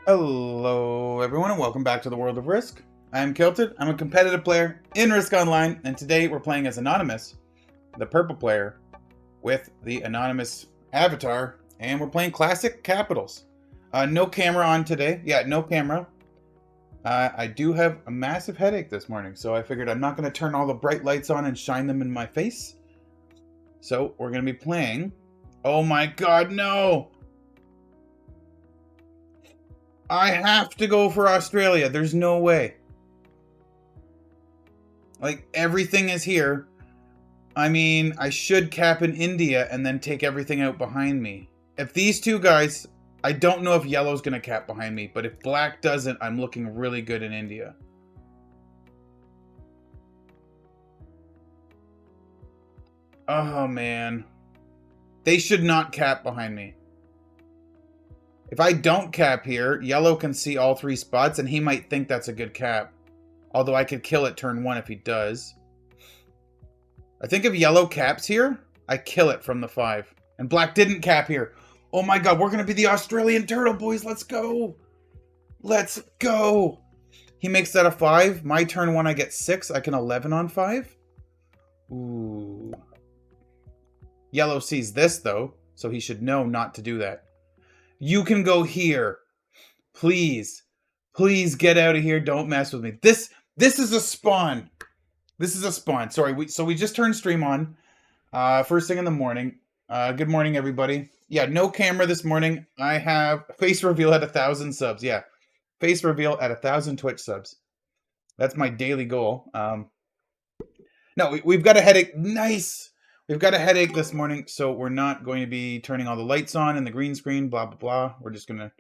Hello everyone and welcome back to the World of Risk. I'm Kylted, I'm a competitive player in Risk Online, and today we're playing as Anonymous, the purple player, with the Anonymous avatar, and we're playing Classic Capitals. No camera on today. Yeah, no camera. I do have a massive headache this morning, so I figured I'm not going to turn all the bright lights on and shine them in my face. So we're going to be playing... Oh my god, no! I have to go for Australia. There's no way. Like, everything is here. I mean, I should cap in India and then take everything out behind me. If these two guys... I don't know if yellow's going to cap behind me, but if black doesn't, I'm looking really good in India. Oh, man. They should not cap behind me. If I don't cap here, yellow can see all three spots, and he might think that's a good cap. Although I could kill it turn 1 if he does. I think if yellow caps here, I kill it from the 5. And black didn't cap here. Oh my god, we're going to be the Australian turtle, boys. Let's go. Let's go. He makes that a 5. My turn 1, I get 6. I can 11 on 5. Ooh. Yellow sees this, though, so he should know not to do that. You can go here. Please. Please get out of here. Don't mess with me. This is a spawn. This is a spawn. Sorry, so we just turned stream on. First thing in the morning. Good morning, everybody. Yeah, no camera this morning. I have face reveal at 1,000 subs. Yeah, face reveal at 1,000 Twitch subs. That's my daily goal. No, we've got a headache. Nice. We've got a headache this morning, so we're not going to be turning all the lights on and the green screen, blah, blah, blah. We're just going to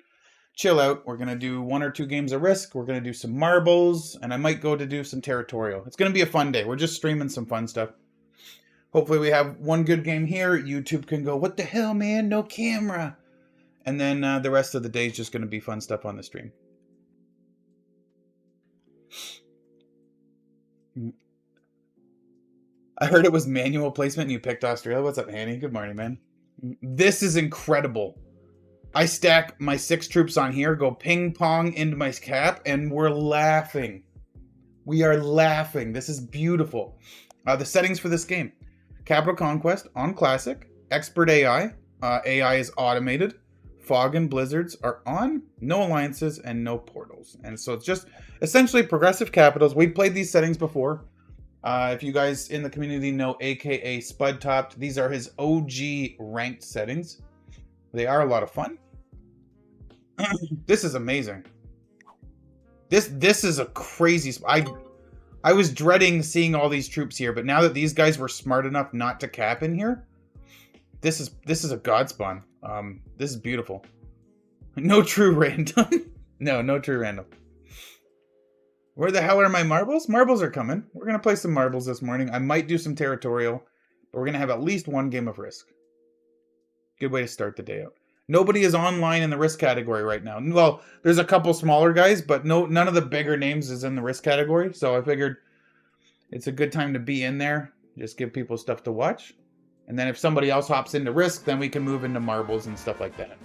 chill out. We're going to do 1 or 2 games of Risk. We're going to do some marbles, and I might go to do some territorial. It's going to be a fun day. We're just streaming some fun stuff. Hopefully we have 1 good game here. YouTube can go, what the hell, man? No camera. And then the rest of the day is just going to be fun stuff on the stream. I heard it was manual placement and you picked Australia. What's up, Hanny? Good morning, man. This is incredible. I stack my 6 troops on here, go ping pong into my cap, and we're laughing. We are laughing. This is beautiful. The settings for this game. Capital Conquest on Classic. Expert AI. AI is automated. Fog and Blizzards are on. No alliances and no portals. And so it's just essentially progressive capitals. We've played these settings before. If you guys in the community know aka Spud Topped, these are his OG ranked settings. They are a lot of fun. This is amazing. This is a crazy... I was dreading seeing all these troops here, but now that these guys were smart enough not to cap in here, this is a god spawn. This is beautiful. No true random. No true random. Where the hell are my marbles? Marbles are coming. We're going to play some marbles this morning. I might do some territorial, but we're going to have at least 1 game of Risk. Good way to start the day out. Nobody is online in the Risk category right now. Well, there's a couple smaller guys, but none of the bigger names is in the Risk category. So I figured it's a good time to be in there. Just give people stuff to watch. And then if somebody else hops into Risk, then we can move into marbles and stuff like that.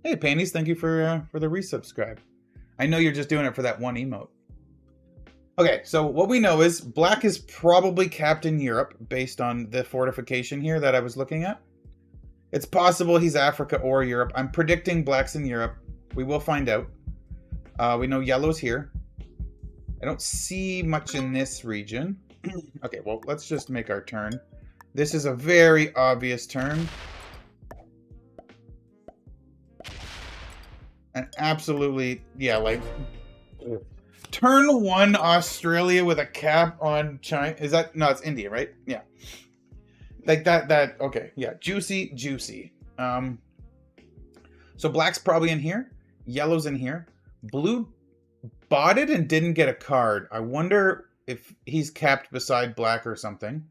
Hey, Panties, thank you for the resubscribe. I know you're just doing it for that 1 emote. Okay, so what we know is black is probably capped in Europe based on the fortification here that I was looking at. It's possible he's Africa or Europe. I'm predicting black's in Europe. We will find out. We know yellow's here. I don't see much in this region. Okay, well, let's just make our turn. This is a very obvious turn. And absolutely, yeah, like... Turn 1 Australia with a cap on China. Is that... No, it's India, right? Yeah. Like that... Okay, yeah. Juicy. So black's probably in here. Yellow's in here. Blue botted and didn't get a card. I wonder if he's capped beside black or something.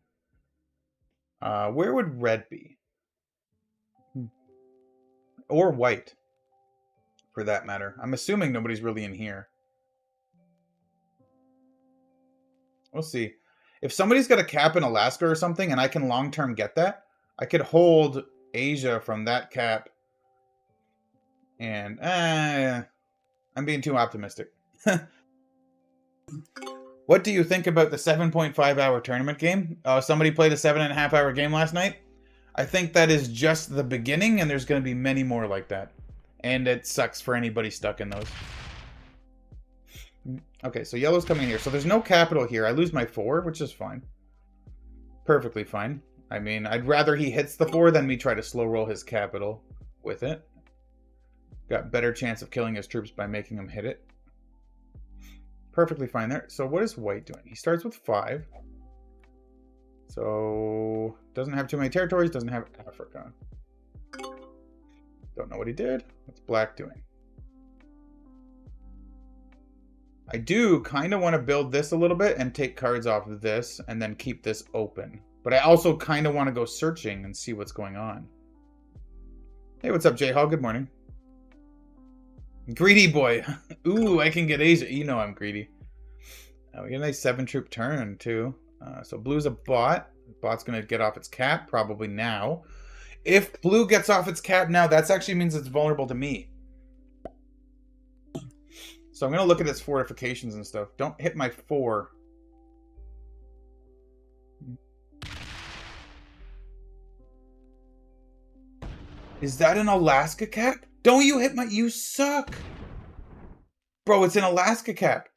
Where would red be? Or white, for that matter. I'm assuming nobody's really in here. We'll see. If somebody's got a cap in Alaska or something, and I can long-term get that, I could hold Asia from that cap And I'm being too optimistic. What do you think about the 7.5-hour tournament game? Oh, somebody played a 7.5-hour game last night? I think that is just the beginning, and there's going to be many more like that. And it sucks for anybody stuck in those. Okay, so yellow's coming in here. So there's no capital here. I lose my 4, which is fine. Perfectly fine. I mean, I'd rather he hits the 4 than me try to slow roll his capital with it. Got better chance of killing his troops by making him hit it. Perfectly fine there. So what is white doing? He starts with 5. So doesn't have too many territories, doesn't have Africa. Don't know what he did. What's black doing? I do kind of want to build this a little bit and take cards off of this and then keep this open. But I also kind of want to go searching and see what's going on. Hey, what's up, J-Hall? Good morning. Greedy boy. Ooh, I can get Asia. You know I'm greedy. We get a nice 7-troop turn, too. So blue's a bot. Bot's going to get off its cap, probably now. If blue gets off its cap now, that actually means it's vulnerable to me. So I'm going to look at its fortifications and stuff. Don't hit my 4. Is that an Alaska cap? Don't you hit my... You suck. Bro, it's an Alaska cap.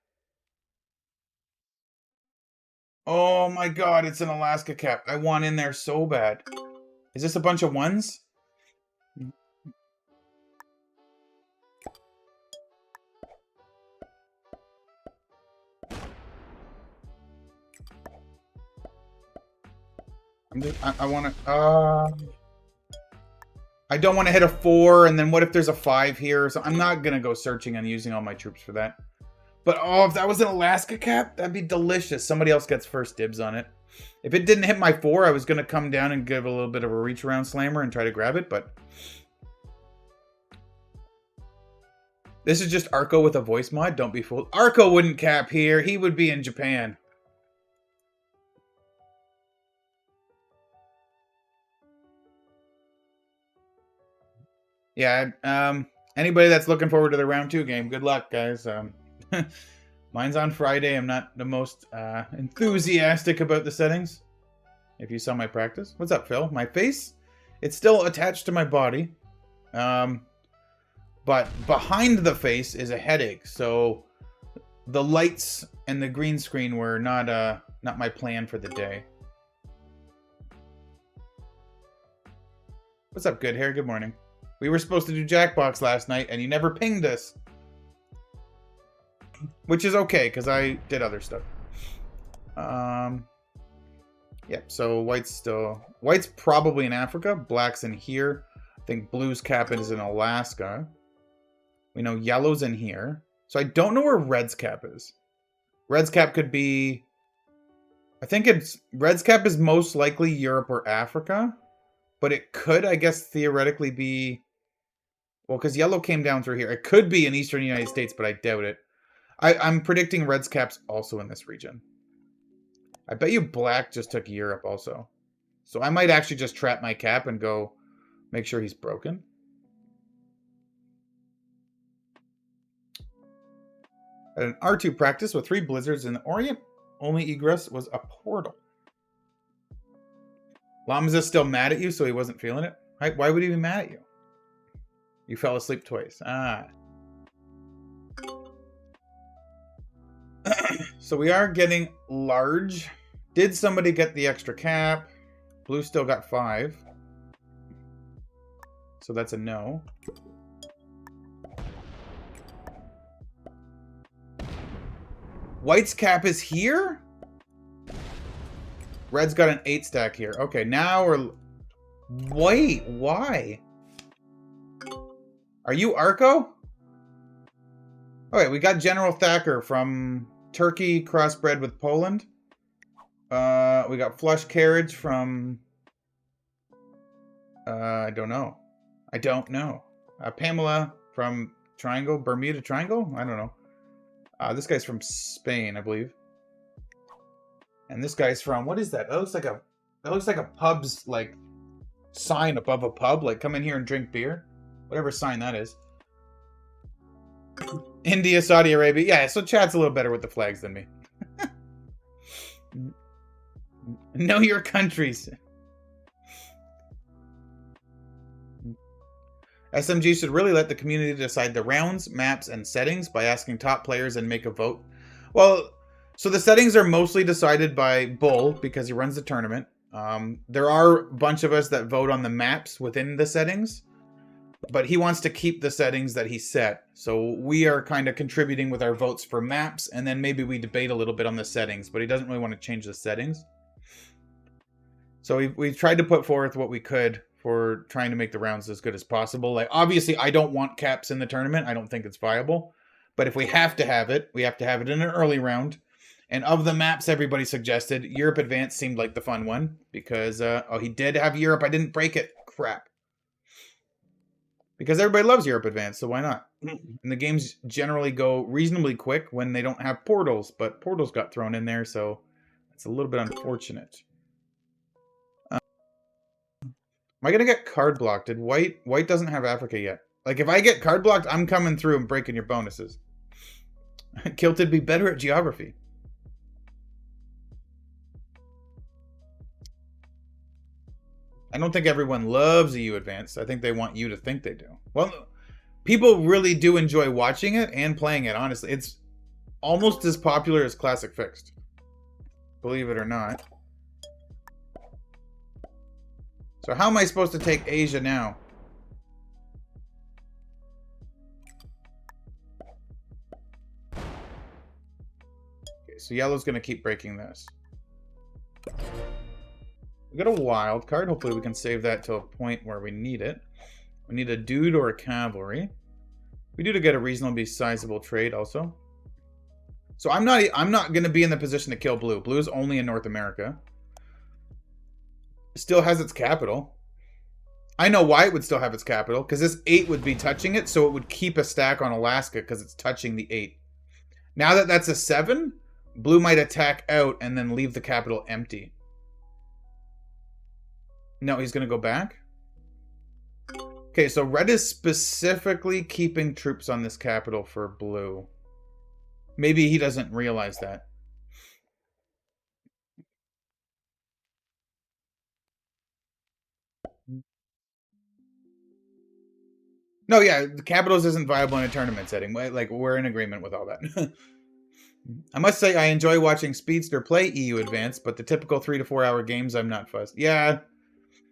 Oh my god, it's an Alaska cap. I want in there so bad. Is this a bunch of 1s? I want to... I don't want to hit a 4, and then what if there's a 5 here? So I'm not going to go searching and using all my troops for that. But, oh, if that was an Alaska cap, that'd be delicious. Somebody else gets first dibs on it. If it didn't hit my 4, I was going to come down and give a little bit of a reach around slammer and try to grab it, but... This is just Arco with a voice mod. Don't be fooled. Arco wouldn't cap here. He would be in Japan. Yeah, anybody that's looking forward to the round 2 game, good luck, guys. Mine's on Friday. I'm not the most enthusiastic about the settings. If you saw my practice. What's up, Phil? My face? It's still attached to my body. But behind the face is a headache. So the lights and the green screen were not my plan for the day. What's up, good hair? Good morning. We were supposed to do Jackbox last night, and you never pinged us. Which is okay, because I did other stuff. Yep, so white's probably in Africa. Black's in here. I think blue's cap is in Alaska. We know yellow's in here. So I don't know where red's cap is. Red's cap could be... I think red's cap is most likely Europe or Africa. But it could, I guess, theoretically be... Well, because yellow came down through here. It could be in eastern United States, but I doubt it. I'm predicting red's cap's also in this region. I bet you black just took Europe also. So I might actually just trap my cap and go make sure he's broken. At an R2 practice with 3 blizzards in the Orient, only egress was a portal. Lamza's still mad at you, so he wasn't feeling it? Why would he be mad at you? You fell asleep twice. Ah. So we are getting large. Did somebody get the extra cap? Blue still got 5. So that's a no. White's cap is here? Red's got an 8 stack here. Okay, now we're... Wait, why? Are you Arco? Okay, we got General Thakkar from Turkey, crossbred with Poland. We got Flush Carriage from... I don't know. I don't know. Pamela from Triangle, Bermuda Triangle? I don't know. This guy's from Spain, I believe. And this guy's from... What is that? That looks like a pub's, like, sign above a pub. Like, come in here and drink beer. Whatever sign that is. India, Saudi Arabia. Yeah, so chat's a little better with the flags than me. Know your countries. SMG should really let the community decide the rounds, maps, and settings by asking top players and make a vote. Well, so the settings are mostly decided by Bull because he runs the tournament. There are a bunch of us that vote on the maps within the settings, but he wants to keep the settings that he set. So we are kind of contributing with our votes for maps, and then maybe we debate a little bit on the settings, but he doesn't really want to change the settings. So we've tried to put forth what we could for trying to make the rounds as good as possible. Like, obviously, I don't want caps in the tournament. I don't think it's viable. But if we have to have it, we have to have it in an early round. And of the maps everybody suggested, Europe Advanced seemed like the fun one. Because, oh, he did have Europe. I didn't break it. Crap. Because everybody loves Europe Advanced, so why not? And the games generally go reasonably quick when they don't have portals. But portals got thrown in there, so it's a little bit unfortunate. Am I going to get card blocked? Did White doesn't have Africa yet. Like, if I get card blocked, I'm coming through and breaking your bonuses. Kylted be better at geography. I don't think everyone loves EU Advanced. I think they want you to think they do. Well, people really do enjoy watching it and playing it, honestly. It's almost as popular as Classic Fixed. Believe it or not. So how am I supposed to take Asia now? Okay, so yellow's going to keep breaking this. We got a wild card. Hopefully we can save that to a point where we need it. We need a dude or a cavalry. We do to get a reasonably sizable trade also. So I'm not going to be in the position to kill blue. Blue is only in North America. Still has its capital. I know why it would still have its capital, because this 8 would be touching it, so it would keep a stack on Alaska because it's touching the 8. Now that that's a 7, blue might attack out and then leave the capital empty. No, he's going to go back. Okay, so red is specifically keeping troops on this capital for blue. Maybe he doesn't realize that. No, yeah, the capitals isn't viable in a tournament setting. Like, we're in agreement with all that. I must say I enjoy watching Speedster play EU Advanced, but the typical 3 to 4 hour games, I'm not fussed. Yeah,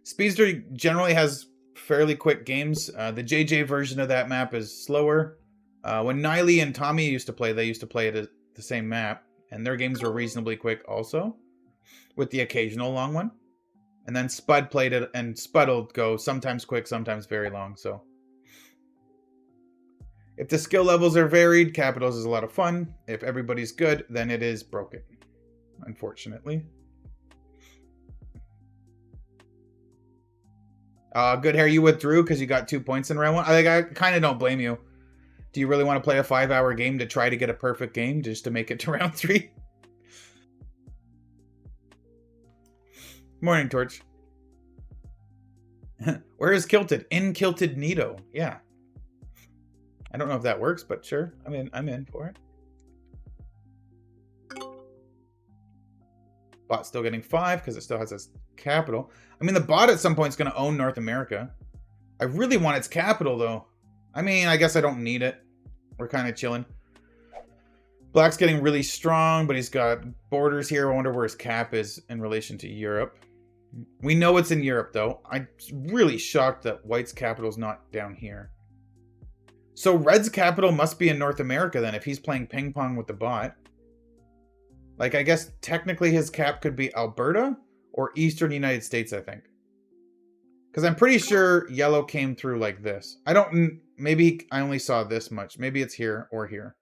Speedster generally has fairly quick games. The JJ version of that map is slower. When Niley and Tommy used to play, they used to play it at the same map, and their games were reasonably quick also, with the occasional long one. And then Spud played it, and Spud will go sometimes quick, sometimes very long, so... If the skill levels are varied, Capitals is a lot of fun. If everybody's good, then it is broken, unfortunately. Good hair, you withdrew because you got 2 points in round 1. I kind of don't blame you. Do you really want to play a 5-hour game to try to get a perfect game just to make it to round 3? Morning, Torch. Where is Kylted? In Kylted Nido. Yeah. I don't know if that works, but sure. I'm in for it. Bot's still getting 5 because it still has its capital. I mean, the bot at some point is going to own North America. I really want its capital, though. I mean, I guess I don't need it. We're kind of chilling. Black's getting really strong, but he's got borders here. I wonder where his cap is in relation to Europe. We know it's in Europe, though. I'm really shocked that White's capital is not down here. So Red's capital must be in North America, then, if he's playing ping pong with the bot. Like, I guess technically his cap could be Alberta or Eastern United States, I think. Because I'm pretty sure yellow came through like this. I don't... Maybe I only saw this much. Maybe it's here or here.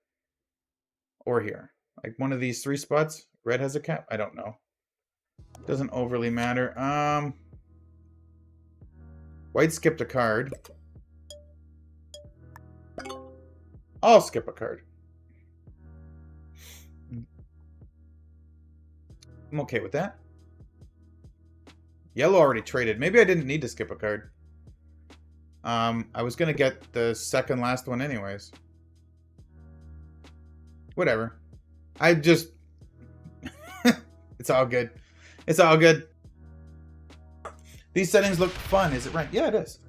Or here. Like one of these 3 spots. Red has a cap? I don't know. Doesn't overly matter. White skipped a card. I'll skip a card. I'm okay with that. Yellow already traded. Maybe I didn't need to skip a card. I was going to get the second last one anyways. Whatever. I just... It's all good. It's all good. These settings look fun. Is it right? Yeah, it is.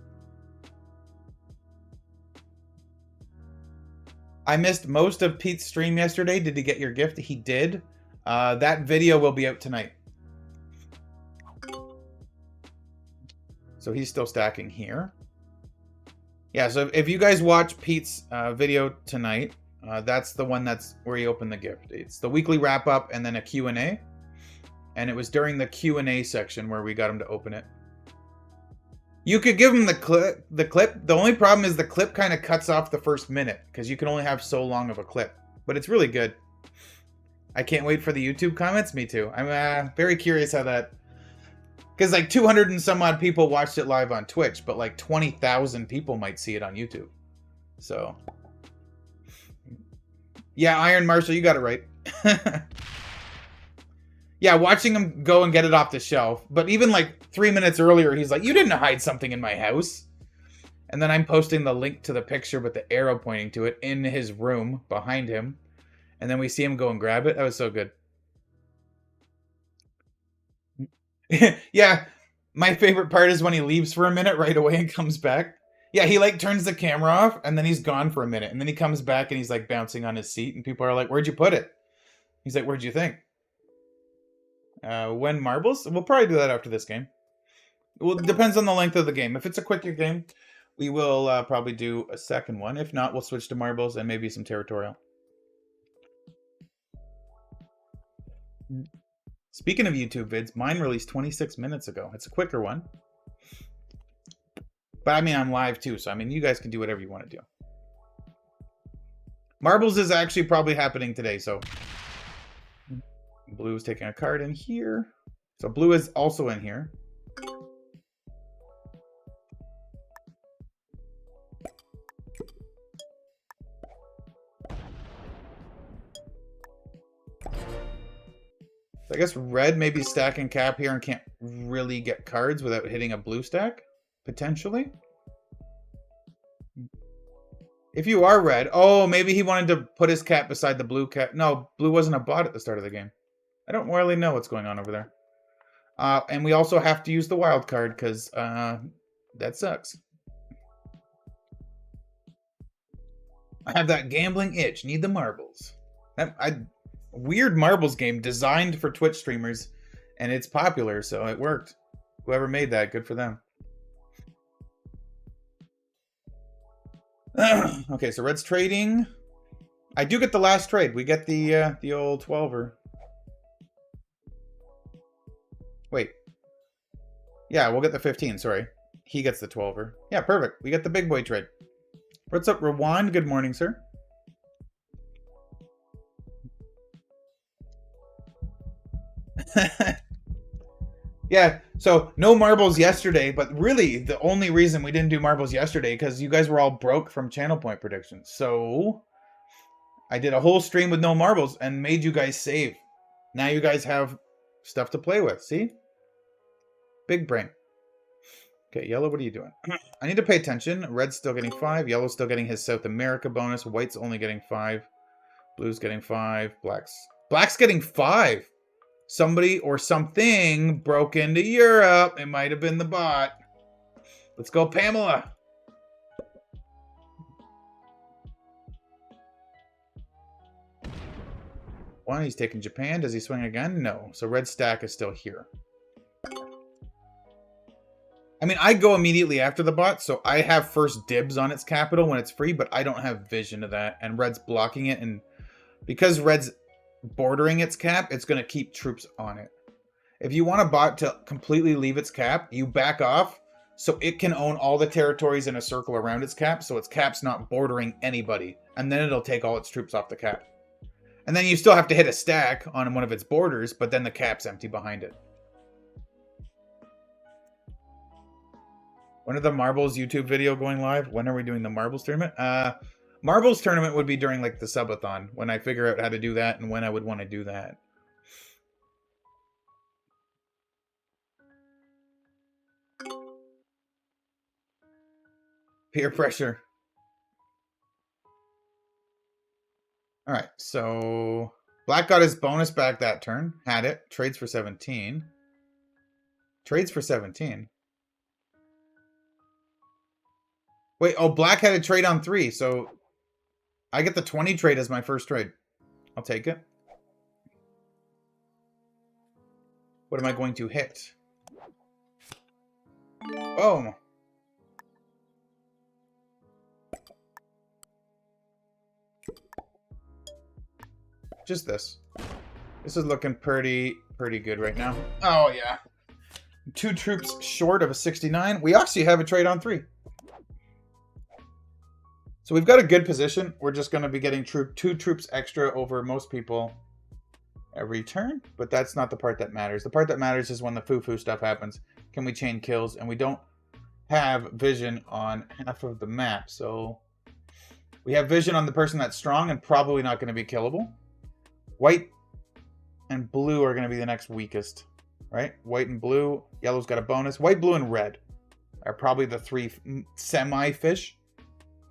I missed most of Pete's stream yesterday. Did he get your gift? He did. That video will be out tonight. So he's still stacking here. Yeah, so if you guys watch Pete's video tonight, that's the one that's where you open the gift. It's the weekly wrap-up and then a Q&A. And it was during the Q&A section where we got him to open it. You could give him the clip. The only problem is the clip kind of cuts off the first minute because you can only have so long of a clip. But it's really good. I can't wait for the YouTube comments. Me too. I'm very curious how that... Because like 200 and some odd people watched it live on Twitch, but like 20,000 people might see it on YouTube. So... Yeah, Iron Marshall, you got it right. Yeah, watching him go and get it off the shelf. But even like 3 minutes earlier, he's like, you didn't hide something in my house. And then I'm posting the link to the picture with the arrow pointing to it in his room behind him. And then we see him go and grab it. That was so good. Yeah, my favorite part is when he leaves for a minute right away and comes back. Yeah, he like turns the camera off and then he's gone for a minute. And then he comes back and he's like bouncing on his seat. And people are like, where'd you put it? He's like, where'd you think? When marbles? We'll probably do that after this game. Well, it depends on the length of the game. If it's a quicker game, we will probably do a second one. If not, we'll switch to marbles and maybe some territorial. Speaking of YouTube vids, mine released 26 minutes ago. It's a quicker one. But I mean, I'm live too, so I mean, you guys can do whatever you want to do. Marbles is actually probably happening today, so... Blue is taking a card in here. So blue is also in here. So I guess red may be stacking cap here and can't really get cards without hitting a blue stack, potentially. If you are red, oh, maybe he wanted to put his cap beside the blue cap. No, blue wasn't a bot at the start of the game. I don't really know what's going on over there. And we also have to use the wild card because that sucks. I have that gambling itch. Need the marbles. Weird marbles game designed for Twitch streamers, and it's popular, so it worked. Whoever made that, good for them. Okay, so red's trading. I do get the last trade. We get the old 12er. Wait. Yeah, we'll get the 15, sorry. He gets the 12er. Yeah, perfect. We get the big boy trade. What's up, Rewind? Good morning, sir. Yeah, so no marbles yesterday, but really the only reason we didn't do marbles yesterday because you guys were all broke from channel point predictions. So I did a whole stream with no marbles and made you guys save. Now you guys have stuff to play with. See? Big brain. Okay, yellow, what are you doing? I need to pay attention. Red's still getting 5. Yellow's still getting his South America bonus. White's only getting 5. Blue's getting 5. Black's getting 5. Somebody or something broke into Europe. It might have been the bot. Let's go, Pamela. One, he's taking Japan. Does he swing again? No. So red stack is still here. I mean, I go immediately after the bot, so I have first dibs on its capital when it's free, but I don't have vision of that. And red's blocking it, and because red's bordering its cap, it's going to keep troops on it. If you want a bot to completely leave its cap, you back off so it can own all the territories in a circle around its cap, so its cap's not bordering anybody. And then it'll take all its troops off the cap. And then you still have to hit a stack on one of its borders, but then the cap's empty behind it. When are the Marbles YouTube video going live? When are we doing the Marbles tournament? Marbles tournament would be during like the subathon, when I figure out how to do that and when I would want to do that. Peer pressure. All right, so black got his bonus back that turn. Had it. Trades for 17. Trades for 17. Wait, oh, black had a trade on 3, so I get the 20 trade as my first trade. I'll take it. What am I going to hit? Boom. Just this. This is looking pretty good right now. Oh, yeah. 2 troops short of a 69. We actually have a trade on 3. So we've got a good position. We're just going to be getting 2 troops extra over most people every turn. But that's not the part that matters. The part that matters is when the foo-foo stuff happens. Can we chain kills? And we don't have vision on half of the map. So we have vision on the person that's strong and probably not going to be killable. White and blue are going to be the next weakest, right? White and blue. Yellow's got a bonus. White, blue, and red are probably the 3 semi-fish,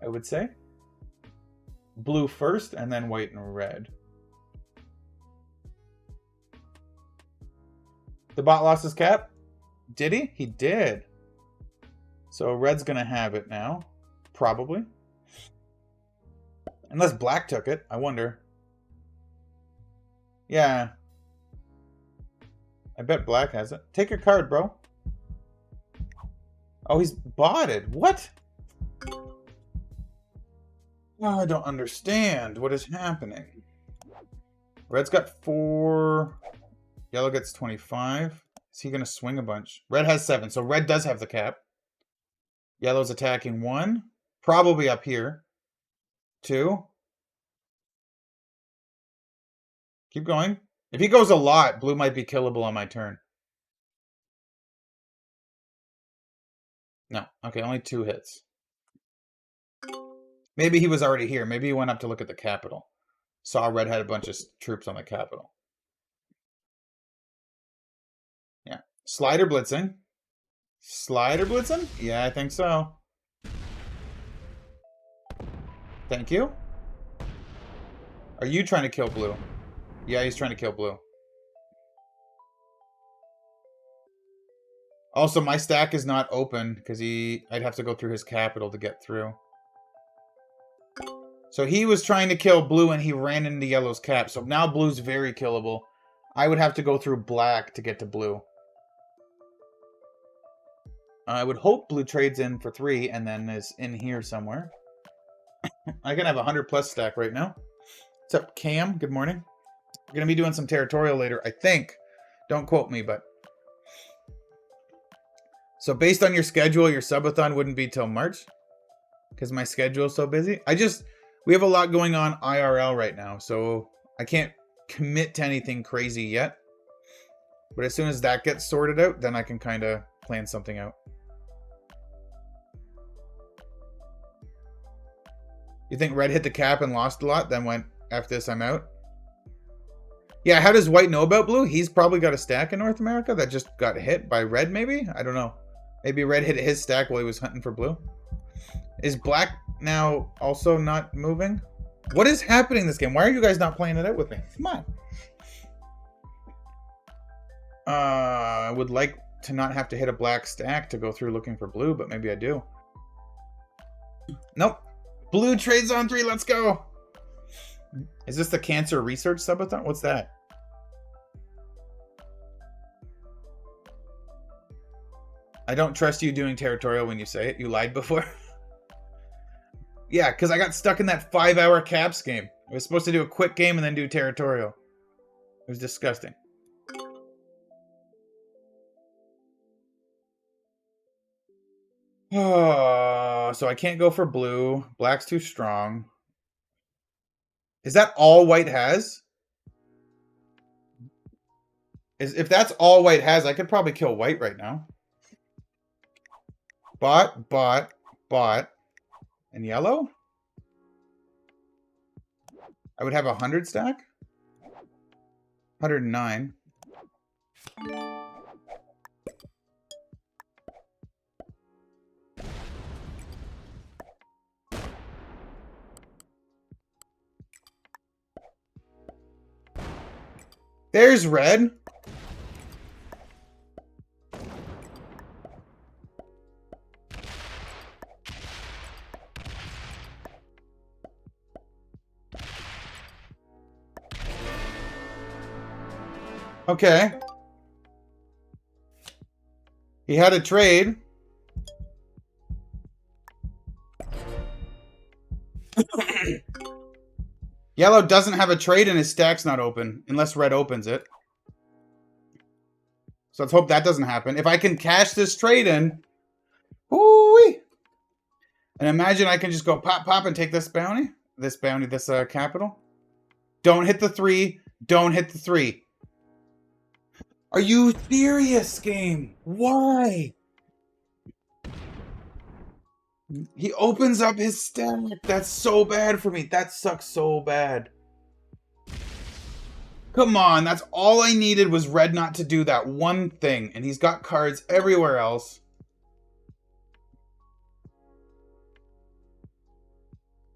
I would say. Blue first, and then white and red. The bot lost his cap. Did he? He did. So red's going to have it now. Probably. Unless black took it. I wonder. Yeah. I bet black has it. Take your card, bro. Oh, he's botted. What? Oh, I don't understand what is happening. Red's got 4. Yellow gets 25. Is he going to swing a bunch? Red has 7, so red does have the cap. Yellow's attacking 1. Probably up here. 2. Keep going. If he goes a lot, blue might be killable on my turn. No. Okay, only 2 hits. Maybe he was already here. Maybe he went up to look at the capital. Saw red had a bunch of troops on the capital. Yeah. Slider blitzing. Slider blitzing? Yeah, I think so. Thank you. Are you trying to kill blue? Yeah, he's trying to kill blue. Also, my stack is not open because I'd have to go through his capital to get through. So he was trying to kill blue and he ran into yellow's cap. So now blue's very killable. I would have to go through black to get to blue. I would hope blue trades in for 3 and then is in here somewhere. I can have a 100+ stack right now. What's up, Cam? Good morning. We're going to be doing some territorial later, I think. Don't quote me, but... So based on your schedule, your subathon wouldn't be till March? Because my schedule is so busy? We have a lot going on IRL right now, so I can't commit to anything crazy yet. But as soon as that gets sorted out, then I can kind of plan something out. You think red hit the cap and lost a lot, then went, F this, I'm out? Yeah, how does white know about blue? He's probably got a stack in North America that just got hit by red, maybe? I don't know. Maybe red hit his stack while he was hunting for blue. Is black now also not moving? What is happening in this game? Why are you guys not playing it out with me? Come on. I would like to not have to hit a black stack to go through looking for blue, but maybe I do. Nope. Blue trades on 3. Let's go. Is this the cancer research subathon? What's that? I don't trust you doing territorial when you say it. You lied before. Yeah, because I got stuck in that 5-hour caps game. I was supposed to do a quick game and then do territorial. It was disgusting. Oh, so I can't go for blue. Black's too strong. Is that all white has? If that's all white has, I could probably kill white right now. Bot. And yellow? I would have a 100 stack? 109. There's red. Okay. He had a trade. Yellow doesn't have a trade and his stack's not open, unless red opens it. So let's hope that doesn't happen. If I can cash this trade in, whoo-wee. And imagine I can just go pop, pop and take this bounty. This capital. Don't hit the 3. Don't hit the 3. Are you serious, game? Why? He opens up his stack. That's so bad for me. That sucks so bad. Come on. That's all I needed was red not to do that one thing. And he's got cards everywhere else.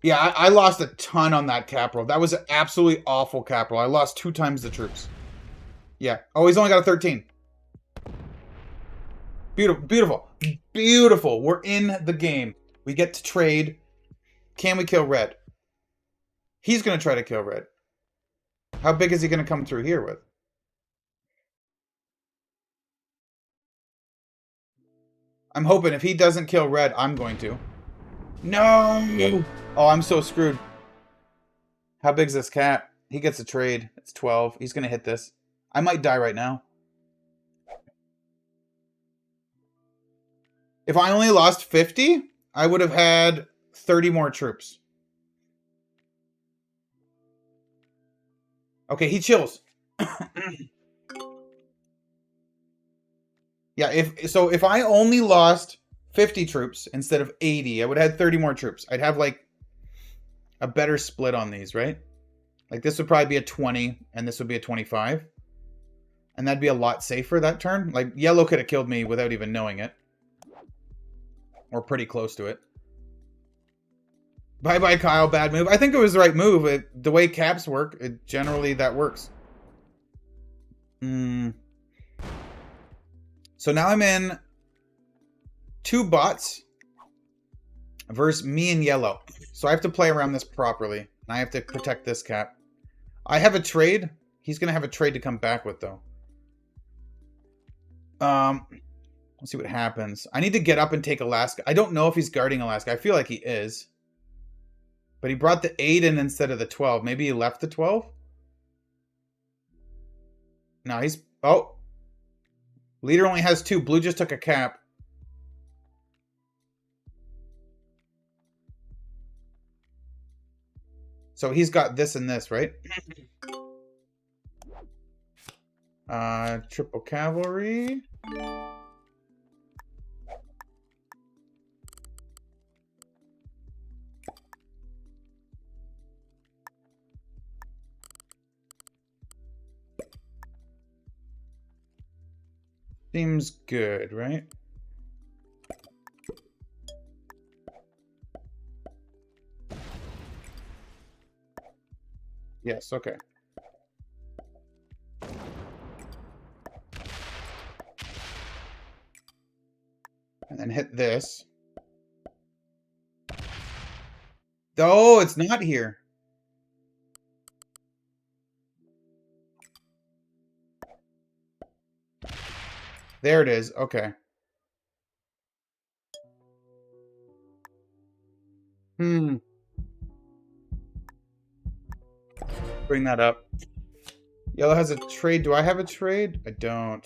Yeah, I lost a ton on that cap roll. That was an absolutely awful cap roll. I lost 2 times the troops. Yeah. Oh, he's only got a 13. Beautiful. Beautiful. Beautiful. We're in the game. We get to trade. Can we kill red? He's going to try to kill red. How big is he going to come through here with? I'm hoping if he doesn't kill red, I'm going to. No! Oh, I'm so screwed. How big is this cat? He gets a trade. It's 12. He's going to hit this. I might die right now. If I only lost 50, I would have had 30 more troops. Okay, he chills. Yeah, if I only lost 50 troops instead of 80, I would have had 30 more troops. I'd have like a better split on these, right? Like this would probably be a 20 and this would be a 25. And that'd be a lot safer that turn. Like yellow could have killed me without even knowing it. Or pretty close to it. Bye-bye, Kyle. Bad move. I think it was the right move. The way caps work, generally that works. So now I'm in 2 bots versus me and yellow. So I have to play around this properly. And I have to protect this cap. I have a trade. He's going to have a trade to come back with, though. Let's see what happens. I need to get up and take Alaska. I don't know if he's guarding Alaska. I feel like he is. But he brought the 8 in instead of the 12. Maybe he left the 12? No, he's... Oh. Leader only has 2. Blue just took a cap. So he's got this and this, right? Triple cavalry. Seems good, right? Yes, okay. And then hit this. Oh, it's not here. There it is. Okay. Bring that up. Yellow has a trade. Do I have a trade? I don't.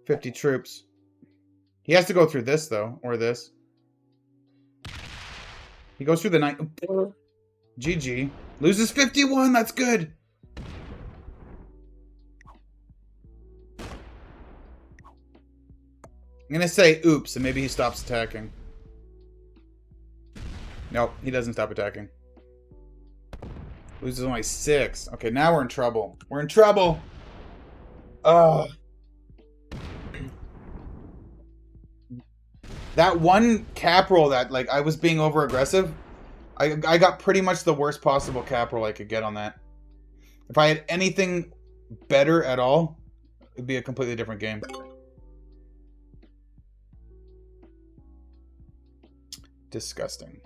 50 troops. He has to go through this, though. Or this. He goes through the night. GG. Loses 51. That's good. I'm going to say oops, and maybe he stops attacking. Nope, he doesn't stop attacking. Loses only 6. Okay, now we're in trouble. We're in trouble. Oh. That one cap roll that, like, I was being over aggressive. I got pretty much the worst possible cap roll I could get on that. If I had anything better at all, it'd be a completely different game. Disgusting.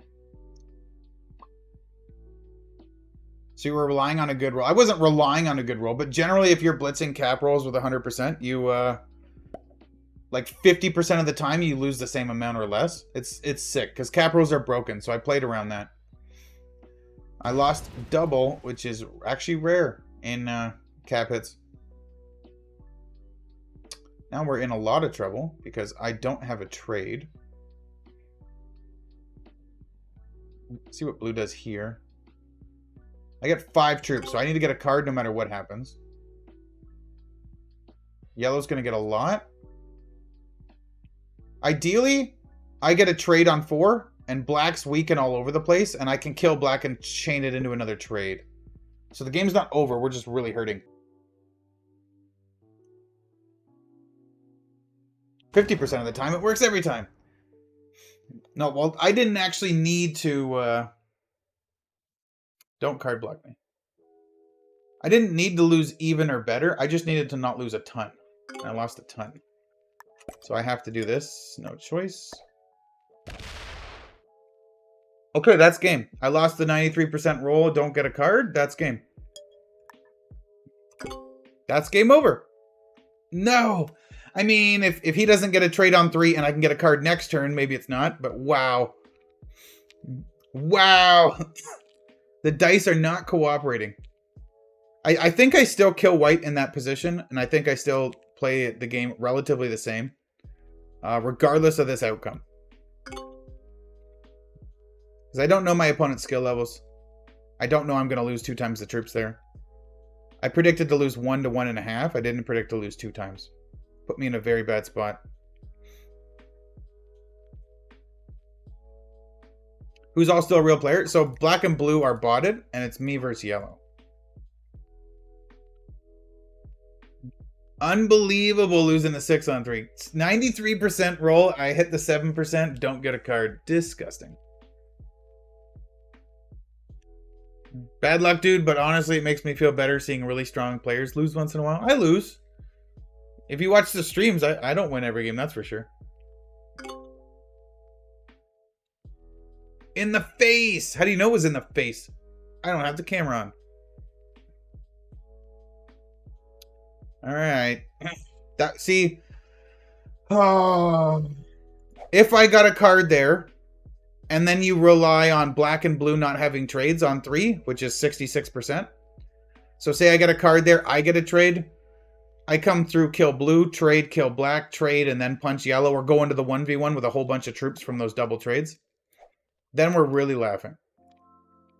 So you were relying on a good roll. I wasn't relying on a good roll, but generally if you're blitzing cap rolls with 100%, you, like 50% of the time you lose the same amount or less. It's sick, because cap rolls are broken, so I played around that. I lost double, which is actually rare in cap hits. Now we're in a lot of trouble, because I don't have a trade. Let's see what blue does here. I get 5 troops, so I need to get a card no matter what happens. Yellow's going to get a lot. Ideally, I get a trade on 4, and black's weaken all over the place, and I can kill black and chain it into another trade. So the game's not over, we're just really hurting. 50% of the time, it works every time. No, well, I didn't actually need to... Don't card block me. I didn't need to lose even or better. I just needed to not lose a ton. And I lost a ton. So I have to do this. No choice. Okay, that's game. I lost the 93% roll. Don't get a card. That's game. That's game over. No. I mean, if he doesn't get a trade on 3 and I can get a card next turn, maybe it's not. But wow. Wow. The dice are not cooperating. I think I still kill white in that position, and I think I still play the game relatively the same, regardless of this outcome. Because I don't know my opponent's skill levels. I don't know I'm going to lose 2 times the troops there. I predicted to lose 1 to 1.5. I didn't predict to lose 2 times. Put me in a very bad spot. Who's all still a real player? So black and blue are botted, and it's me versus yellow. Unbelievable losing the 6 on 3. 93% roll. I hit the 7%. Don't get a card. Disgusting. Bad luck, dude, but honestly, it makes me feel better seeing really strong players lose once in a while. I lose. If you watch the streams, I don't win every game, that's for sure. In the face! How do you know it was in the face? I don't have the camera on. Alright. See. Oh. If I got a card there, and then you rely on black and blue not having trades on 3, which is 66%. So say I get a card there, I get a trade. I come through, kill blue, trade, kill black, trade, and then punch yellow, or go into the 1v1 with a whole bunch of troops from those double trades. Then we're really laughing.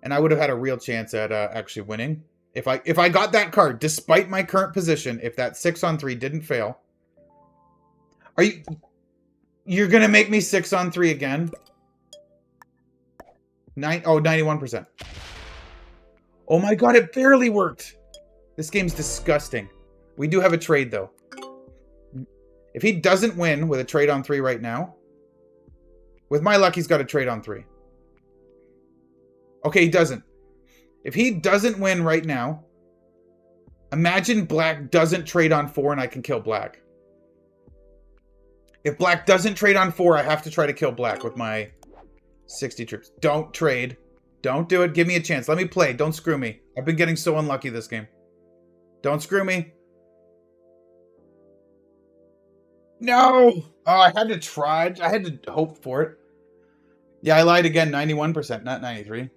And I would have had a real chance at actually winning. If I got that card, despite my current position, if that 6 on 3 didn't fail. You're going to make me 6 on 3 again? 91%. Oh my god, it barely worked. This game's disgusting. We do have a trade, though. If he doesn't win with a trade on 3 right now, with my luck, he's got a trade on 3. Okay, he doesn't. If he doesn't win right now, imagine black doesn't trade on 4 and I can kill black. If black doesn't trade on 4, I have to try to kill black with my 60 troops. Don't trade. Don't do it. Give me a chance. Let me play. Don't screw me. I've been getting so unlucky this game. Don't screw me. No! Oh, I had to try. I had to hope for it. Yeah, I lied again. 91%, not 93.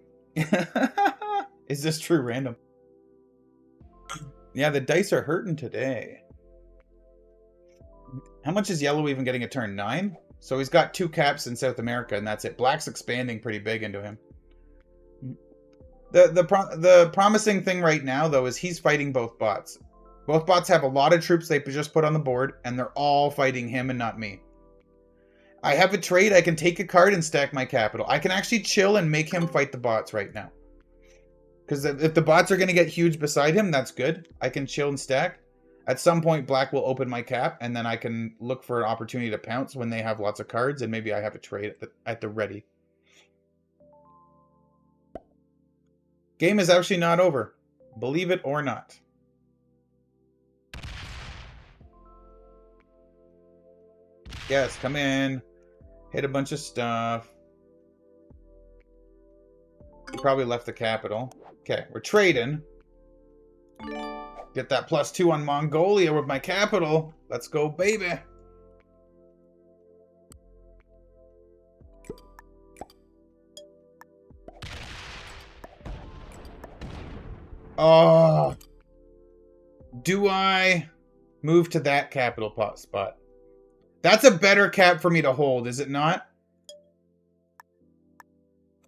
Is this true random? Yeah, the dice are hurting today. How much is yellow even getting a turn? 9? So he's got 2 caps in South America, and that's it. Black's expanding pretty big into him. The promising thing right now, though, is he's fighting both bots. Both bots have a lot of troops they just put on the board, and they're all fighting him and not me. I have a trade. I can take a card and stack my capital. I can actually chill and make him fight the bots right now. Because if the bots are going to get huge beside him, that's good. I can chill and stack. At some point, black will open my cap, and then I can look for an opportunity to pounce when they have lots of cards, and maybe I have a trade at the ready. Game is actually not over. Believe it or not. Yes, come in. Hit a bunch of stuff. He probably left the capital. Okay, we're trading. Get that +2 on Mongolia with my capital. Let's go, baby. Oh. Do I move to that capital spot? That's a better cap for me to hold, is it not?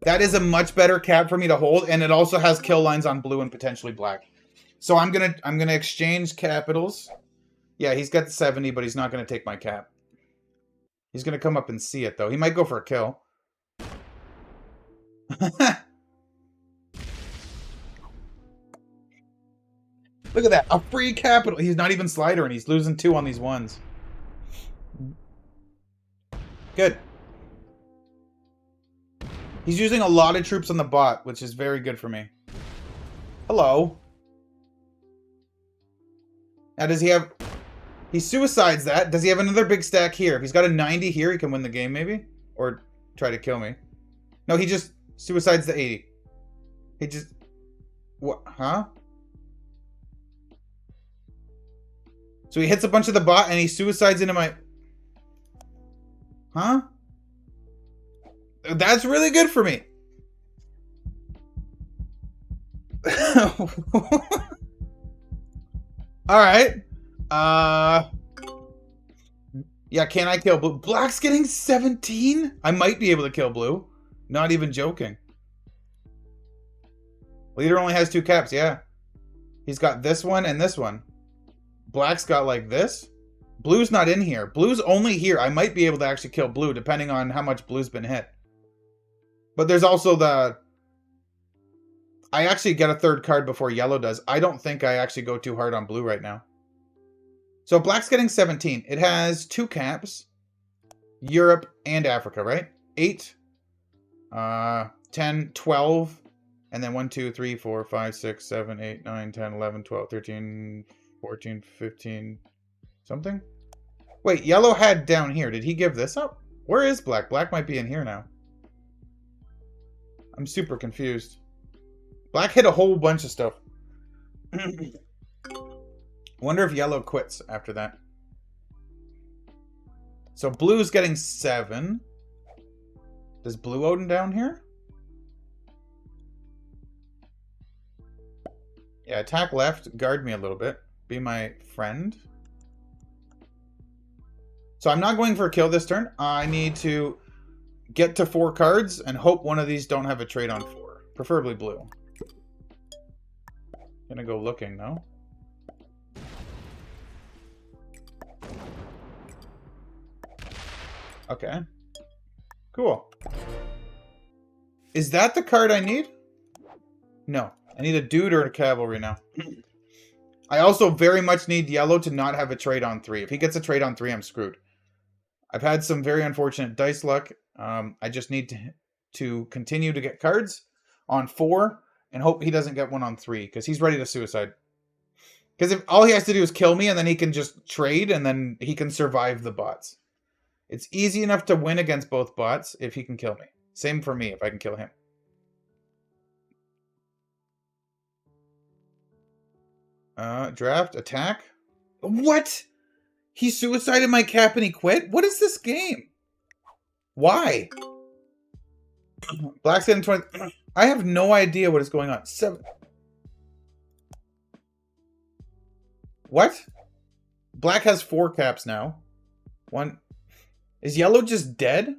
That is a much better cap for me to hold, and it also has kill lines on blue and potentially black. So I'm gonna exchange capitals. Yeah, he's got 70, but he's not gonna take my cap. He's gonna come up and see it though. He might go for a kill. Look at that, a free capital. He's not even slider, and he's losing 2 on these ones. Good. He's using a lot of troops on the bot, which is very good for me. Hello. Now, does he have... He suicides that. Does he have another big stack here? If he's got a 90 here, he can win the game, maybe? Or try to kill me. No, he just suicides the 80. He just... What? Huh? So he hits a bunch of the bot, and he suicides into my... Huh? That's really good for me. Alright. Yeah, can I kill blue? Black's getting 17? I might be able to kill blue. Not even joking. Leader only has 2 caps, yeah. He's got this one and this one. Black's got like this. Blue's not in here. Blue's only here. I might be able to actually kill blue depending on how much blue's been hit. But there's also the... I actually get a 3rd card before yellow does. I don't think I actually go too hard on blue right now. So black's getting 17. It has 2 caps. Europe and Africa, right? 8. 10, 12. And then 1, 2, 3, 4, 5, 6, 7, 8, 9, 10, 11, 12, 13, 14, 15... Something? Wait, yellow had down here. Did he give this up? Where is black? Black might be in here now. I'm super confused. Black hit a whole bunch of stuff. Wonder if yellow quits after that. So blue's getting 7. Does blue Odin down here? Yeah, attack left. Guard me a little bit. Be my friend. So I'm not going for a kill this turn. I need to get to 4 cards and hope one of these don't have a trade on 4. Preferably blue. Gonna go looking though. Okay. Cool. Is that the card I need? No. I need a dude or a cavalry now. I also very much need yellow to not have a trade on 3. If he gets a trade on 3, I'm screwed. I've had some very unfortunate dice luck. I just need to continue to get cards on 4 and hope he doesn't get one on 3 because he's ready to suicide. Because if all he has to do is kill me and then he can just trade and then he can survive the bots. It's easy enough to win against both bots if he can kill me. Same for me if I can kill him. Draft, attack. What? He suicided my cap and he quit? What is this game? Why? Black's getting 20. I have no idea what is going on. 7. What? Black has 4 caps now. 1. Is yellow just dead?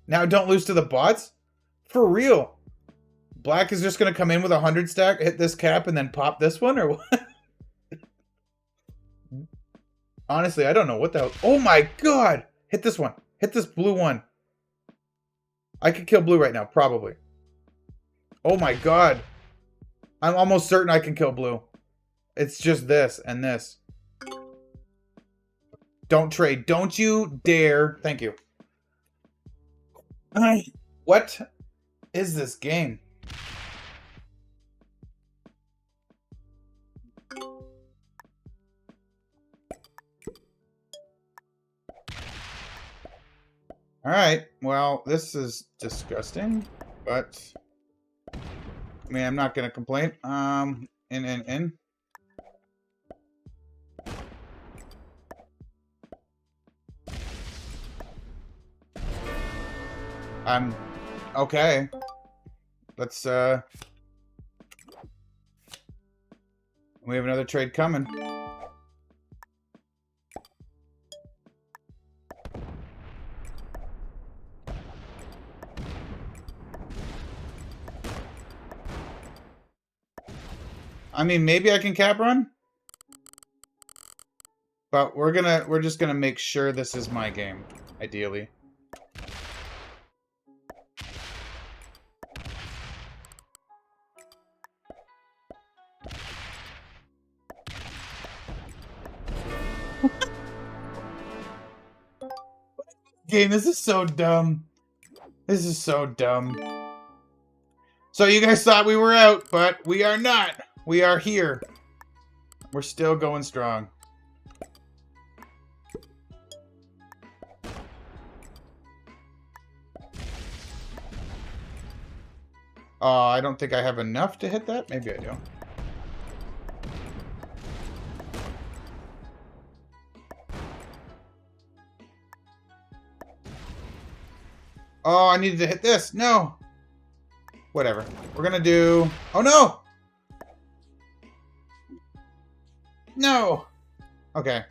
Now don't lose to the bots? For real. Black is just going to come in with a 100 stack, hit this cap, and then pop this one? Or what? Honestly, I don't know what the hell. Oh my god! Hit this one. Hit this blue one. I could kill blue right now, probably. Oh my god. I'm almost certain I can kill blue. It's just this and this. Don't trade. Don't you dare. Thank you. What is this game? Alright, well, this is disgusting, but... I mean, I'm not gonna complain. In. I'm... Okay. Let's, we have another trade coming. I mean, maybe I can cap run. But we're just gonna make sure this is my game, ideally. Game, this is so dumb. This is so dumb. So you guys thought we were out, but we are not. We are here. We're still going strong. I don't think I have enough to hit that. Maybe I do. Oh, I needed to hit this. No. Whatever. We're gonna do... Oh, no! No! Okay.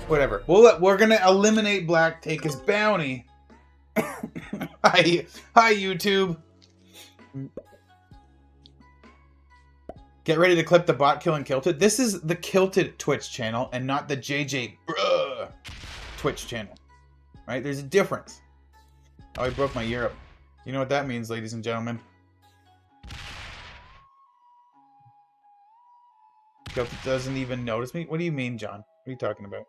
Whatever. We're gonna eliminate Black, take his bounty. Hi, YouTube. Get ready to clip the bot killing Kylted. This is the Kylted Twitch channel and not the JJ Twitch channel. Right? There's a difference. Oh, I broke my ear up. You know what that means, ladies and gentlemen. Kylted doesn't even notice me? What do you mean, John? What are you talking about?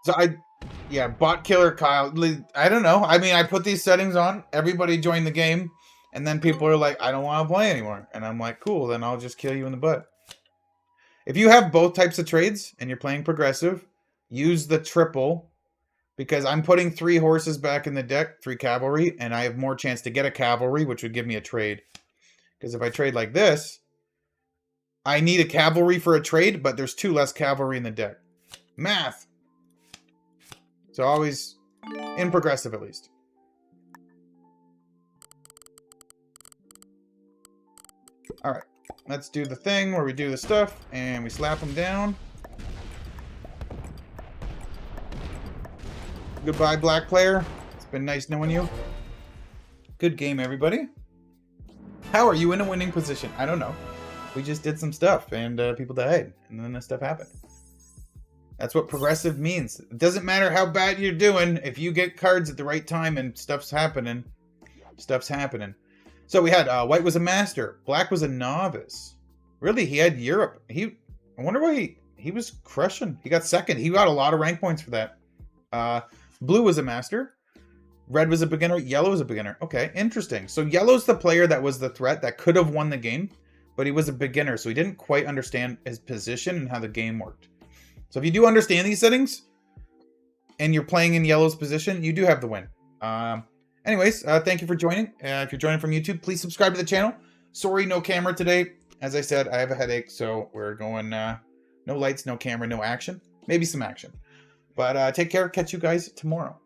So yeah, bot killer Kyle. I don't know. I mean, I put these settings on. Everybody joined the game. And then people are like, I don't want to play anymore. And I'm like, cool, then I'll just kill you in the butt. If you have both types of trades and you're playing progressive, use the triple. Because I'm putting 3 horses back in the deck, 3 cavalry. And I have more chance to get a cavalry, which would give me a trade. Because if I trade like this, I need a cavalry for a trade, but there's 2 less cavalry in the deck. Math. So always in progressive, at least. Alright, let's do the thing where we do the stuff, and we slap them down. Goodbye, black player. It's been nice knowing you. Good game, everybody. How are you in a winning position? I don't know. We just did some stuff, and people died, and then this stuff happened. That's what progressive means. It doesn't matter how bad you're doing. If you get cards at the right time and stuff's happening, stuff's happening. So we had white was a master, black was a novice. Really, he had Europe. I wonder why he was crushing. He got second. He got a lot of rank points for that. Blue was a master, red was a beginner, yellow was a beginner. Okay, interesting. So yellow's the player that was the threat that could have won the game, but he was a beginner, so he didn't quite understand his position and how the game worked. So if you do understand these settings and you're playing in yellow's position, you do have the win. Anyways, thank you for joining. If you're joining from YouTube, please subscribe to the channel. Sorry, no camera today. As I said, I have a headache, so we're going no lights, no camera, no action. Maybe some action. But take care. Catch you guys tomorrow.